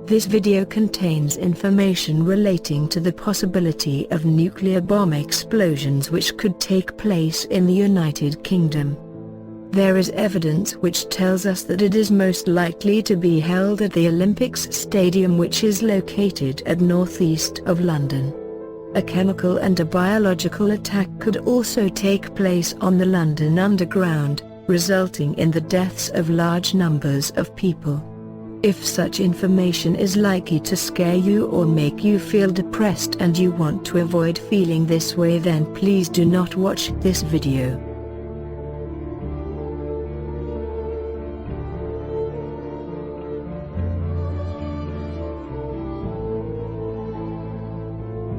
This video contains information relating to the possibility of nuclear bomb explosions which could take place in the United Kingdom. There is evidence which tells us that it is most likely to be held at the Olympics Stadium, which is located at northeast of London. A chemical and a biological attack could also take place on the London Underground, resulting in the deaths of large numbers of people. If such information is likely to scare you or make you feel depressed and you want to avoid feeling this way, then please do not watch this video.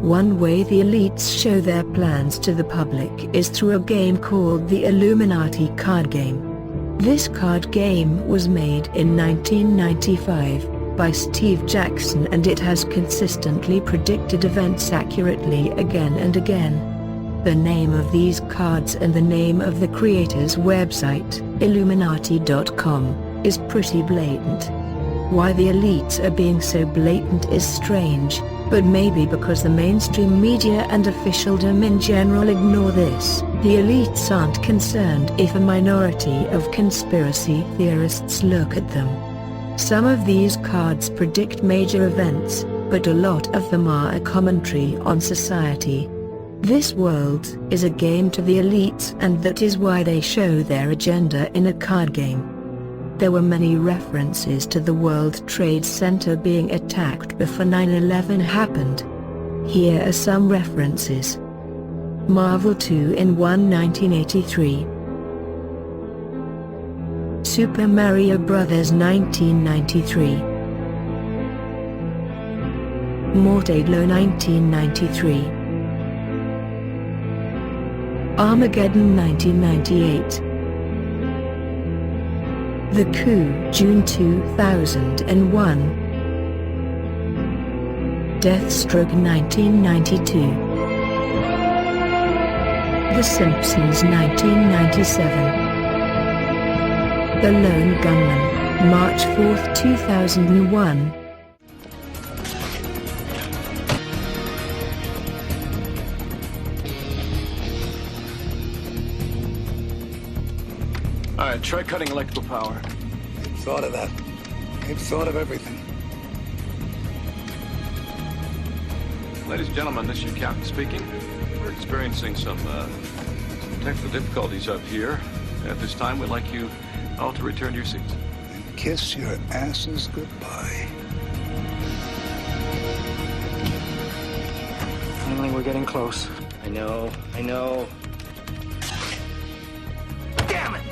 One way the elites show their plans to the public is through a game called the Illuminati card game. This card game was made in 1995 by Steve Jackson, and it has consistently predicted events accurately again and again. The name of these cards and the name of the creator's website, Illuminati.com, is pretty blatant. Why the elites are being so blatant is strange, but maybe because the mainstream media and officialdom in general ignore this. The elites aren't concerned if a minority of conspiracy theorists look at them. Some of these cards predict major events, but a lot of them are a commentary on society. This world is a game to the elites, and that is why they show their agenda in a card game. There were many references to the World Trade Center being attacked before 9/11 happened. Here are some references. Marvel 2-in-1 1983, Super Mario Bros. 1993, Mortadelo 1993, Armageddon 1998, The Coup June 2001, Deathstroke 1992, The Simpsons 1997, The Lone Gunman, March 4, 2001. Alright, try cutting electrical power. I've thought of that. I've thought of everything. Ladies and gentlemen, this is your captain speaking. We're experiencing some technical difficulties up here. At this time, we'd like you all to return to your seats. And kiss your asses goodbye. Finally, we're getting close. I know. Damn it!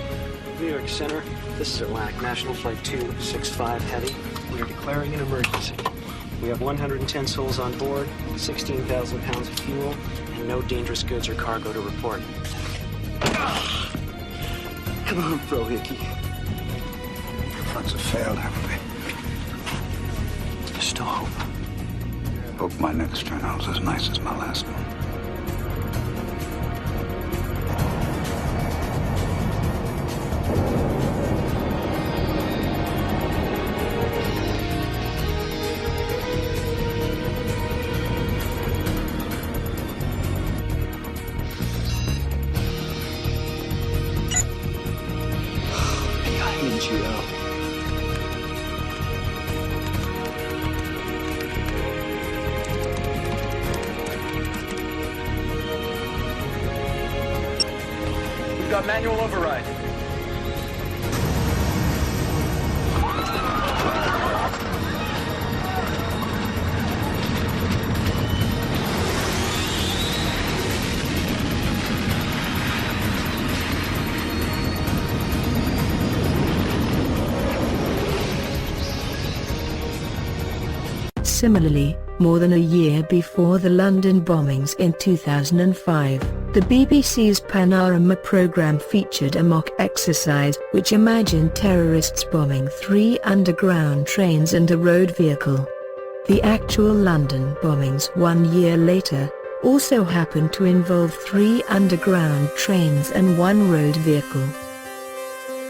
New York Center, this is Atlantic National Flight 265 Heavy. We are declaring an emergency. We have 110 souls on board, 16,000 pounds of fuel, and no dangerous goods or cargo to report. Come on, Bro Hickey. Fronts have failed, haven't they? There's still hope. Hope my next turn out's as nice as my last one. We've got manual override. Similarly, more than a year before the London bombings in 2005, the BBC's Panorama programme featured a mock exercise which imagined terrorists bombing 3 underground trains and a road vehicle. The actual London bombings 1 year later also happened to involve 3 underground trains and 1 road vehicle.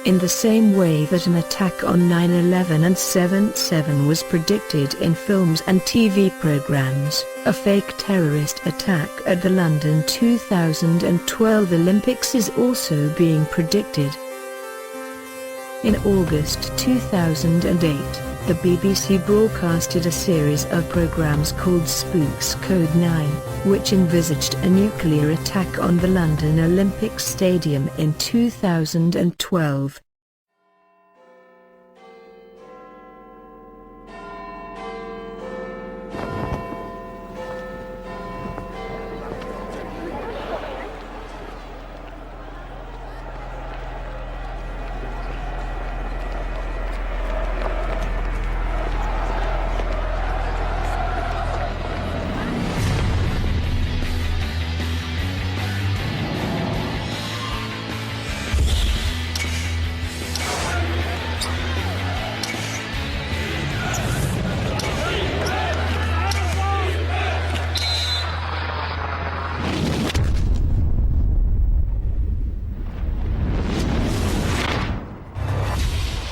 In the same way that an attack on 9/11 and 7/7 was predicted in films and TV programs, a fake terrorist attack at the London 2012 Olympics is also being predicted. In August 2008, the BBC broadcasted a series of programs called Spooks Code 9, which envisaged a nuclear attack on the London Olympic Stadium in 2012.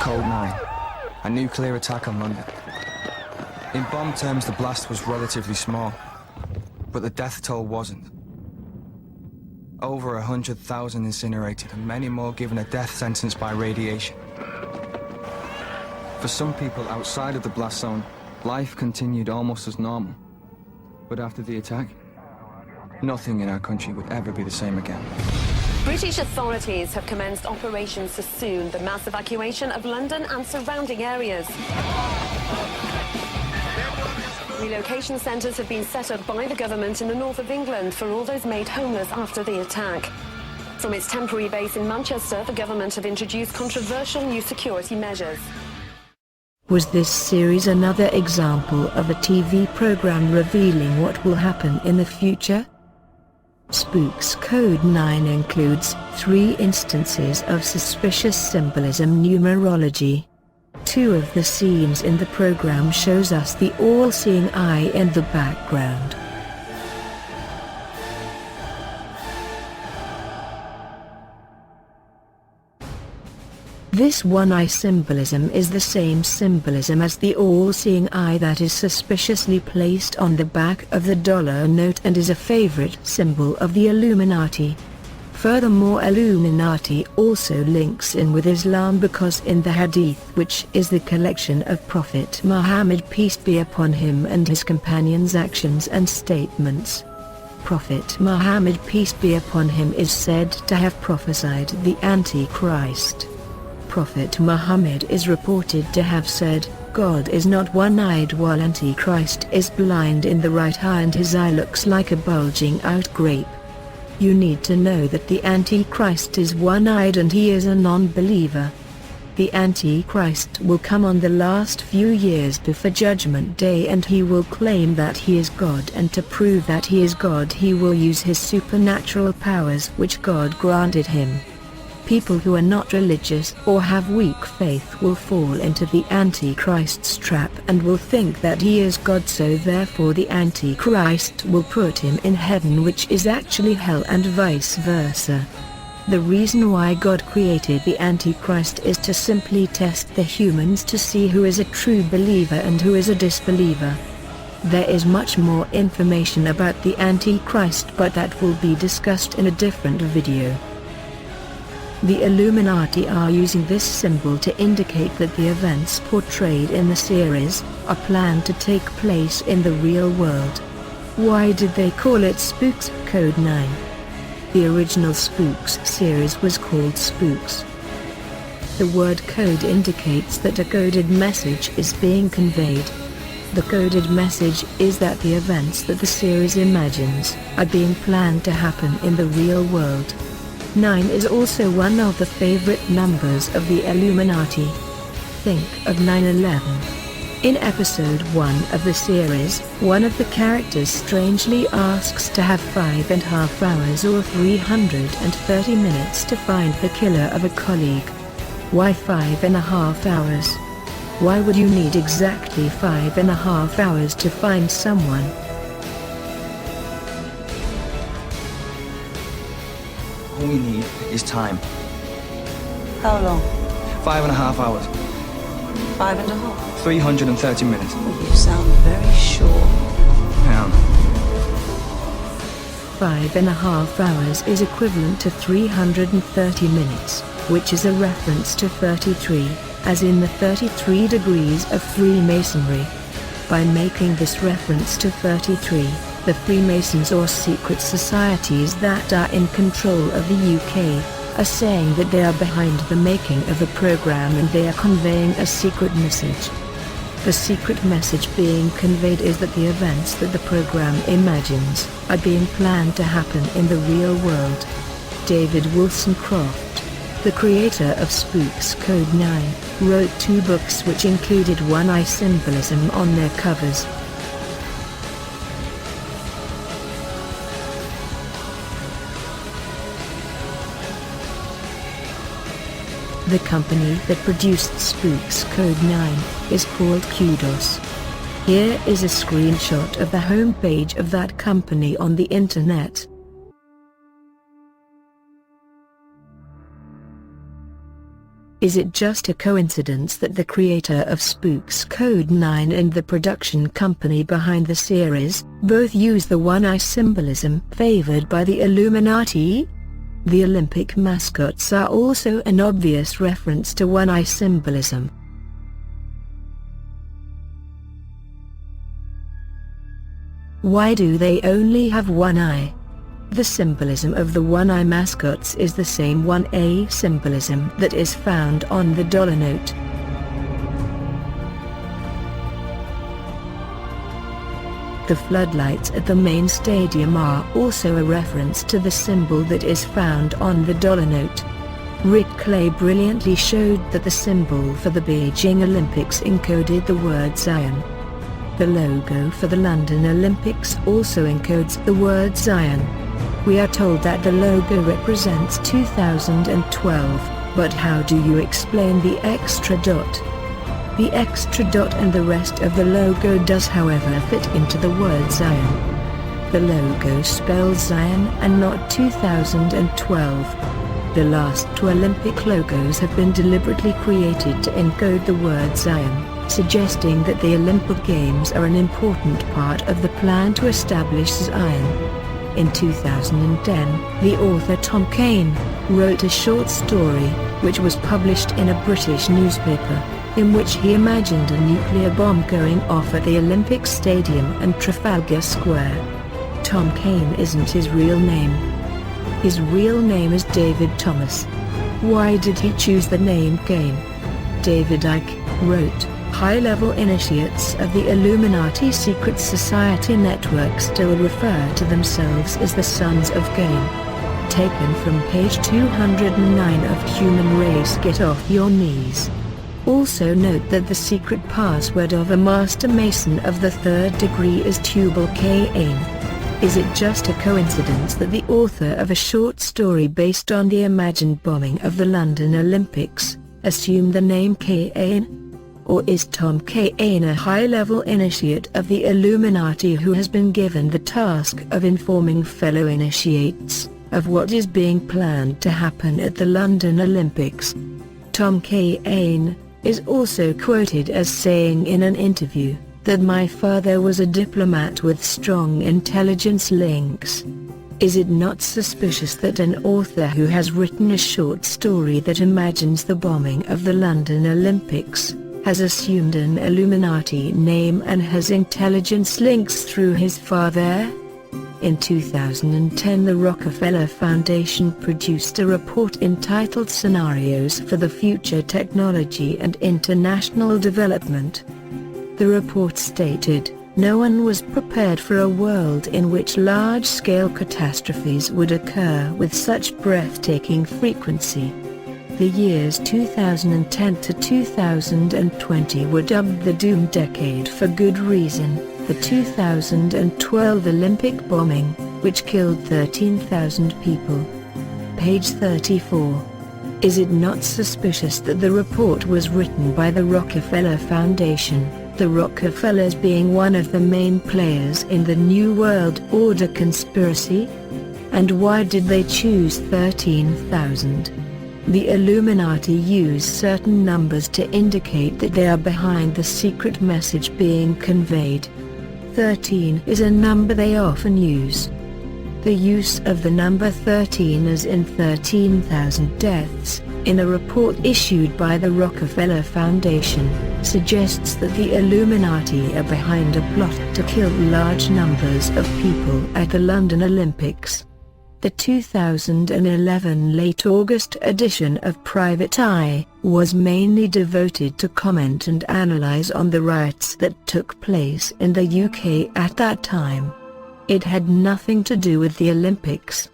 Code 9. A nuclear attack on London. In bomb terms, the blast was relatively small, but the death toll wasn't. Over 100,000 incinerated and many more given a death sentence by radiation. For some people outside of the blast zone, life continued almost as normal. But after the attack, nothing in our country would ever be the same again. British authorities have commenced operations to soon the mass evacuation of London and surrounding areas. Relocation centres have been set up by the government in the north of England for all those made homeless after the attack. From its temporary base in Manchester, the government have introduced controversial new security measures. Was this series another example of a TV program revealing what will happen in the future? Spooks Code 9 includes 3 instances of suspicious symbolism numerology. 2 of the scenes in the program shows us the all-seeing eye in the background. This one-eye symbolism is the same symbolism as the all-seeing eye that is suspiciously placed on the back of the dollar note and is a favorite symbol of the Illuminati. Furthermore, Illuminati also links in with Islam because in the Hadith, which is the collection of Prophet Muhammad peace be upon him and his companions' actions and statements, Prophet Muhammad peace be upon him is said to have prophesied the Antichrist. Prophet Muhammad is reported to have said, God is not one-eyed while Antichrist is blind in the right eye and his eye looks like a bulging out grape. You need to know that the Antichrist is one-eyed and he is a non-believer. The Antichrist will come on the last few years before Judgment Day and he will claim that he is God, and to prove that he is God he will use his supernatural powers which God granted him. People who are not religious or have weak faith will fall into the Antichrist's trap and will think that he is God, so therefore the Antichrist will put him in heaven, which is actually hell, and vice versa. The reason why God created the Antichrist is to simply test the humans to see who is a true believer and who is a disbeliever. There is much more information about the Antichrist, but that will be discussed in a different video. The Illuminati are using this symbol to indicate that the events portrayed in the series are planned to take place in the real world. Why did they call it Spooks Code 9? The original Spooks series was called Spooks. The word code indicates that a coded message is being conveyed. The coded message is that the events that the series imagines are being planned to happen in the real world. 9 is also one of the favorite numbers of the Illuminati. Think of 9/11. In episode 1 of the series, one of the characters strangely asks to have 5.5 hours or 330 minutes to find the killer of a colleague. Why 5.5 hours? Why would you need exactly 5.5 hours to find someone? All we need is time. How long? 5.5 hours. 5.5? 330 minutes. You sound very sure. Yeah. 5.5 hours is equivalent to 330 minutes, which is a reference to 33, as in the 33 degrees of Freemasonry. By making this reference to 33, the Freemasons or secret societies that are in control of the UK, are saying that they are behind the making of the program and they are conveying a secret message. The secret message being conveyed is that the events that the program imagines are being planned to happen in the real world. David Wilson Croft, the creator of Spooks Code 9, wrote 2 books which included one-eye symbolism on their covers. The company that produced Spooks Code 9 is called Kudos. Here is a screenshot of the homepage of that company on the internet. Is it just a coincidence that the creator of Spooks Code 9 and the production company behind the series both use the one-eye symbolism favored by the Illuminati? The Olympic mascots are also an obvious reference to one-eye symbolism. Why do they only have one eye? The symbolism of the one-eye mascots is the same one-eye symbolism that is found on the dollar note. The floodlights at the main stadium are also a reference to the symbol that is found on the dollar note. Rik Clay brilliantly showed that the symbol for the Beijing Olympics encoded the word Zion. The logo for the London Olympics also encodes the word Zion. We are told that the logo represents 2012, but how do you explain the extra dot? The extra dot and the rest of the logo does however fit into the word Zion. The logo spells Zion and not 2012. The last 2 Olympic logos have been deliberately created to encode the word Zion, suggesting that the Olympic Games are an important part of the plan to establish Zion. In 2010, the author Tom Kane wrote a short story, which was published in a British newspaper, in which he imagined a nuclear bomb going off at the Olympic Stadium and Trafalgar Square. Tom Kane isn't his real name. His real name is David Thomas. Why did he choose the name Kane? David Icke wrote, "High-level initiates of the Illuminati secret society network still refer to themselves as the Sons of Cain." Taken from page 209 of Human Race Get Off Your Knees. Also note that the secret password of a Master Mason of the 3rd degree is Tubal Cain. Is it just a coincidence that the author of a short story based on the imagined bombing of the London Olympics assumed the name Cain? Or is Tom Cain a high-level initiate of the Illuminati who has been given the task of informing fellow initiates of what is being planned to happen at the London Olympics? Tom Cain is also quoted as saying in an interview that my father was a diplomat with strong intelligence links. Is it not suspicious that an author who has written a short story that imagines the bombing of the London Olympics has assumed an Illuminati name and has intelligence links through his father? In 2010, the Rockefeller Foundation produced a report entitled Scenarios for the Future Technology and International Development. The report stated, no one was prepared for a world in which large-scale catastrophes would occur with such breathtaking frequency. The years 2010 to 2020 were dubbed the Doom Decade for good reason. The 2012 Olympic bombing, which killed 13,000 people. Page 34. Is it not suspicious that the report was written by the Rockefeller Foundation, the Rockefellers being one of the main players in the New World Order conspiracy? And why did they choose 13,000? The Illuminati use certain numbers to indicate that they are behind the secret message being conveyed. 13 is a number they often use. The use of the number 13 as in 13,000 deaths, in a report issued by the Rockefeller Foundation, suggests that the Illuminati are behind a plot to kill large numbers of people at the London Olympics. The 2011 late August edition of Private Eye was mainly devoted to comment and analyze on the riots that took place in the UK at that time. It had nothing to do with the Olympics.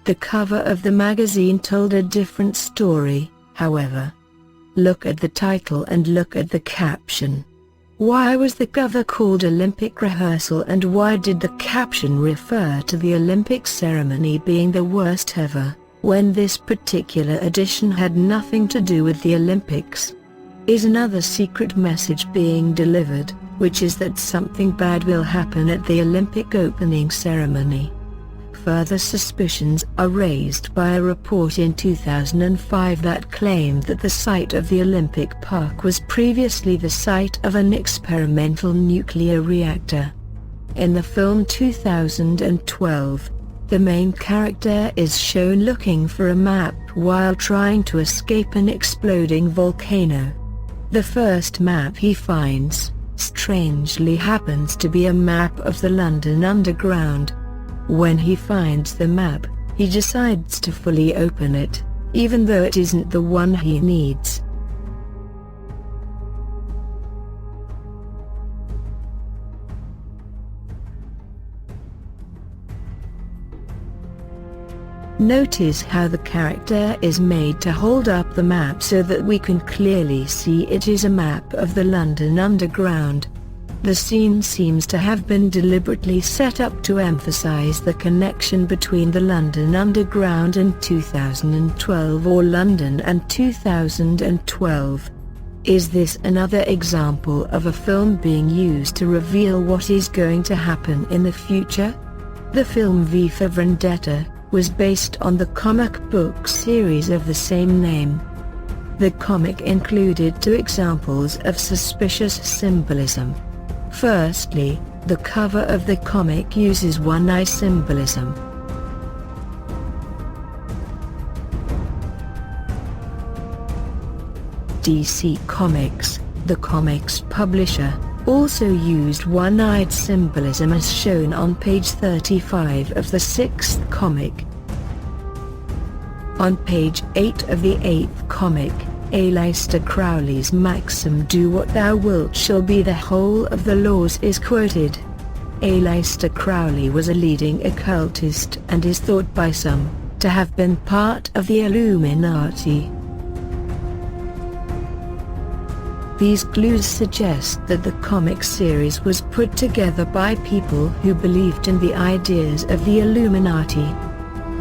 The cover of the magazine told a different story, however. Look at the title and look at the caption. Why was the cover called Olympic Rehearsal, and why did the caption refer to the Olympic ceremony being the worst ever, when this particular edition had nothing to do with the Olympics? Is another secret message being delivered, which is that something bad will happen at the Olympic opening ceremony? Further suspicions are raised by a report in 2005 that claimed that the site of the Olympic Park was previously the site of an experimental nuclear reactor. In the film 2012, the main character is shown looking for a map while trying to escape an exploding volcano. The first map he finds, strangely happens to be a map of the London Underground. When he finds the map, he decides to fully open it, even though it isn't the one he needs. Notice how the character is made to hold up the map so that we can clearly see it is a map of the London Underground. The scene seems to have been deliberately set up to emphasize the connection between the London Underground and 2012, or London and 2012. Is this another example of a film being used to reveal what is going to happen in the future? The film V for Vendetta was based on the comic book series of the same name. The comic included 2 examples of suspicious symbolism. Firstly, the cover of the comic uses one-eye symbolism. DC Comics, the comics publisher, also used one-eyed symbolism as shown on page 35 of the 6th comic. On page 8 of the 8th comic, Aleister Crowley's maxim "Do what thou wilt shall be the whole of the laws" is quoted. Aleister Crowley was a leading occultist and is thought by some to have been part of the Illuminati. These clues suggest that the comic series was put together by people who believed in the ideas of the Illuminati.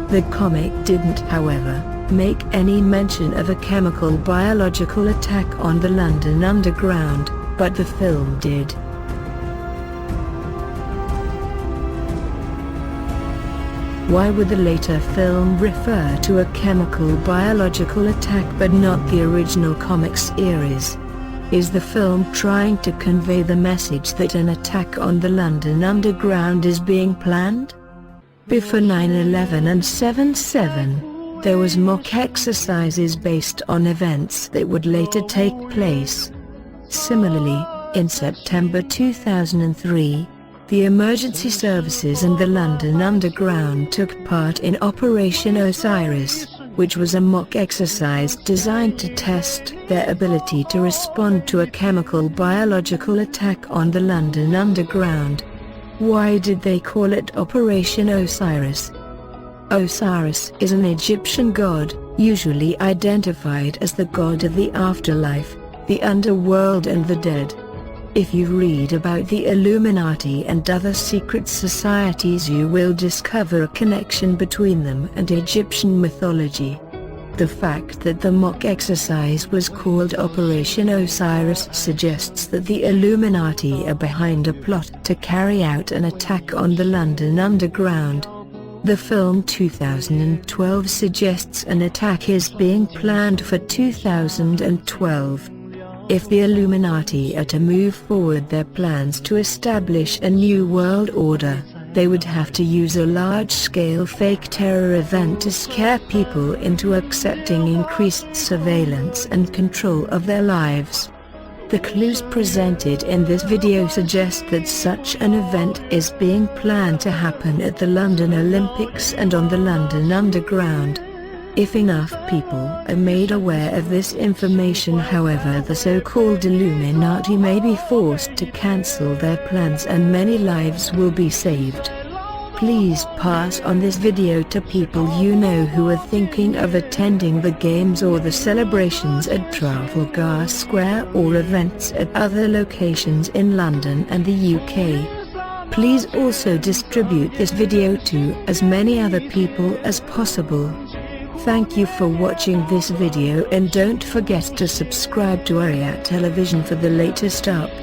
The comic didn't, however, make any mention of a chemical biological attack on the London Underground, but the film did. Why would the later film refer to a chemical biological attack but not the original comic series? Is the film trying to convey the message that an attack on the London Underground is being planned? Before 9/11 and 7/7, there was mock exercises based on events that would later take place. Similarly, in September 2003, the emergency services and the London Underground took part in Operation Osiris, which was a mock exercise designed to test their ability to respond to a chemical biological attack on the London Underground. Why did they call it Operation Osiris? Osiris is an Egyptian god, usually identified as the god of the afterlife, the underworld and the dead. If you read about the Illuminati and other secret societies, you will discover a connection between them and Egyptian mythology. The fact that the mock exercise was called Operation Osiris suggests that the Illuminati are behind a plot to carry out an attack on the London Underground. The film 2012 suggests an attack is being planned for 2012. If the Illuminati are to move forward their plans to establish a new world order, they would have to use a large-scale fake terror event to scare people into accepting increased surveillance and control of their lives. The clues presented in this video suggest that such an event is being planned to happen at the London Olympics and on the London Underground. If enough people are made aware of this information, however, the so-called Illuminati may be forced to cancel their plans and many lives will be saved. Please pass on this video to people you know who are thinking of attending the games or the celebrations at Trafalgar Square or events at other locations in London and the UK. Please also distribute this video to as many other people as possible. Thank you for watching this video and don't forget to subscribe to Ariat Television for the latest updates.